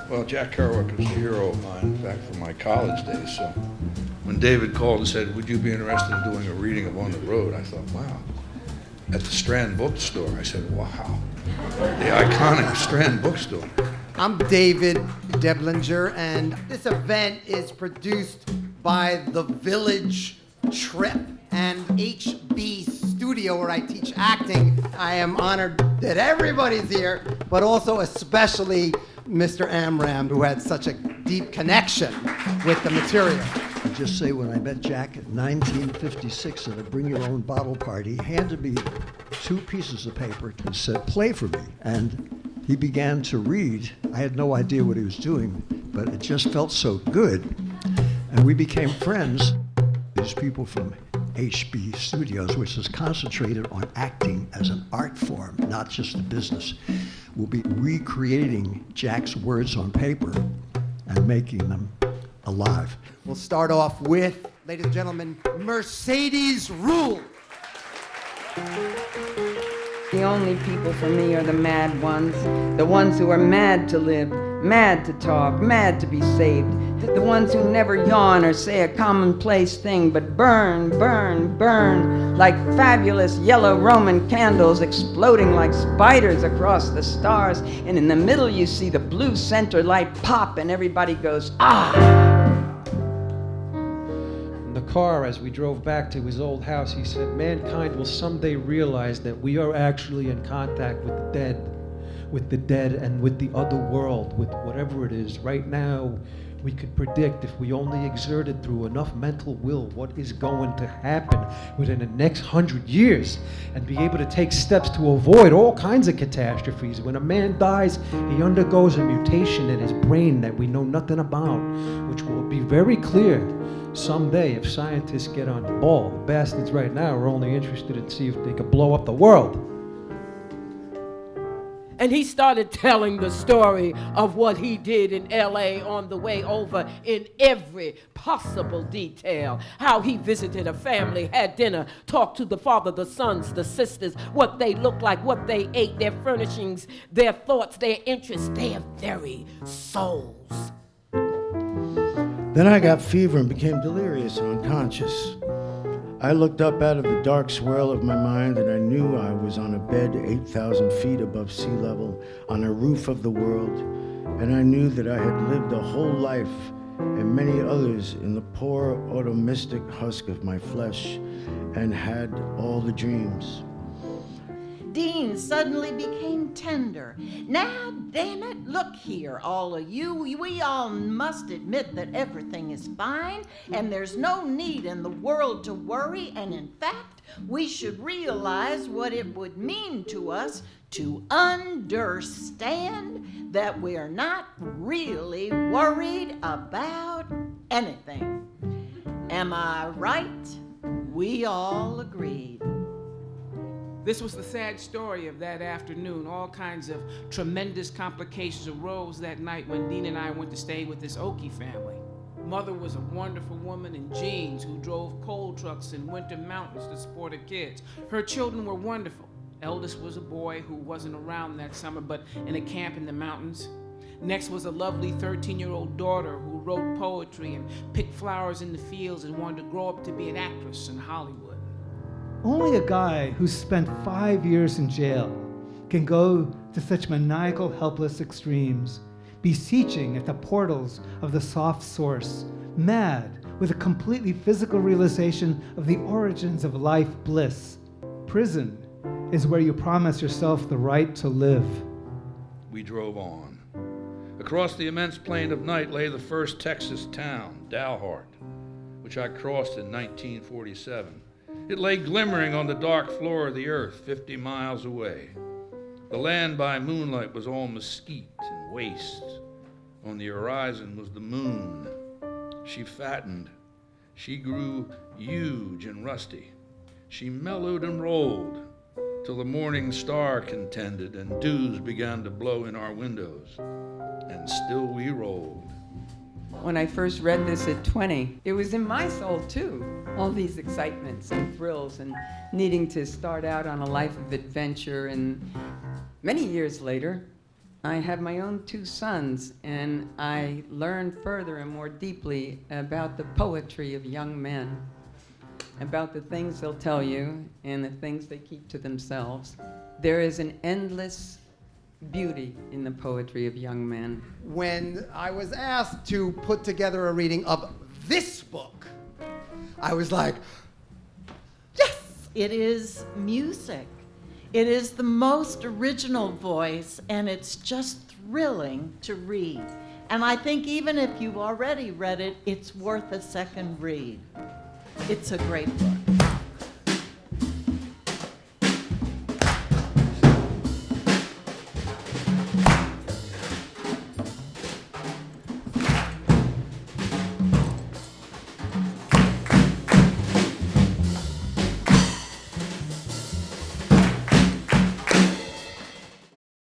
Well, Jack Kerouac was a hero of mine, in fact, from my college days. So when David called and said, would you be interested in doing a reading of On the Road, I thought, wow. At the Strand Bookstore, I said, wow. The iconic Strand Bookstore. I'm David Deblinger, and this event is produced by the Village Trip and HB Studio, where I teach acting. I am honored that everybody's here, but also especially Mr. Amram, who had such a deep connection with the material. I just say, when I met Jack in 1956 at a Bring Your Own Bottle party, he handed me 2 pieces of paper and said, play for me. And he began to read. I had no idea what he was doing, but it just felt so good. And we became friends. These people from HB Studios, which is concentrated on acting as an art form, not just a business, will be recreating Jack's words on paper and making them alive. We'll start off with, ladies and gentlemen, Mercedes Ruehl. The only people for me are the mad ones, the ones who are mad to live, mad to talk, mad to be saved, the ones who never yawn or say a commonplace thing, but burn, burn, burn like fabulous yellow Roman candles exploding like spiders across the stars, and in the middle you see the blue center light pop and everybody goes, ah! In the car, as we drove back to his old house, he said, mankind will someday realize that we are actually in contact with the dead and with the other world, with whatever it is. Right now, we could predict, if we only exerted through enough mental will, what is going to happen within the next 100 years, and be able to take steps to avoid all kinds of catastrophes. When a man dies, he undergoes a mutation in his brain that we know nothing about, which will be very clear someday if scientists get on the ball. The bastards right now are only interested in see if they could blow up the world. And he started telling the story of what he did in LA on the way over in every possible detail. How he visited a family, had dinner, talked to the father, the sons, the sisters, what they looked like, what they ate, their furnishings, their thoughts, their interests, their very souls. Then I got fever and became delirious and unconscious. I looked up out of the dark swirl of my mind, and I knew I was on a bed 8,000 feet above sea level, on a roof of the world, and I knew that I had lived a whole life and many others in the poor automistic husk of my flesh, and had all the dreams. Dean suddenly became tender. Now, damn it, look here, all of you. We all must admit that everything is fine, and there's no need in the world to worry, and in fact, we should realize what it would mean to us to understand that we're not really worried about anything. Am I right? We all agreed. This was the sad story of that afternoon. All kinds of tremendous complications arose that night when Dean and I went to stay with this Okie family. Mother was a wonderful woman in jeans who drove coal trucks in winter mountains to support her kids. Her children were wonderful. Eldest was a boy who wasn't around that summer, but in a camp in the mountains. Next was a lovely 13-year-old daughter who wrote poetry and picked flowers in the fields and wanted to grow up to be an actress in Hollywood. Only a guy who spent 5 years in jail can go to such maniacal, helpless extremes, beseeching at the portals of the soft source, mad with a completely physical realization of the origins of life bliss. Prison is where you promise yourself the right to live. We drove on. Across the immense plain of night lay the first Texas town, Dalhart, which I crossed in 1947. It lay glimmering on the dark floor of the earth 50 miles away. The land by moonlight was all mesquite and waste. On the horizon was the moon. She fattened. She grew huge and rusty. She mellowed and rolled till the morning star contended and dews began to blow in our windows. And still we rolled. When I first read this at 20, it was in my soul too. All these excitements and thrills and needing to start out on a life of adventure and Many years later, I have my own 2 sons, and I learned further and more deeply about the poetry of young men, about the things they'll tell you and the things they keep to themselves. There is an endless beauty in the poetry of young men. When I was asked to put together a reading of this book, I was like, yes! It is music. It is the most original voice, and it's just thrilling to read. And I think even if you've already read it, it's worth a second read. It's a great book.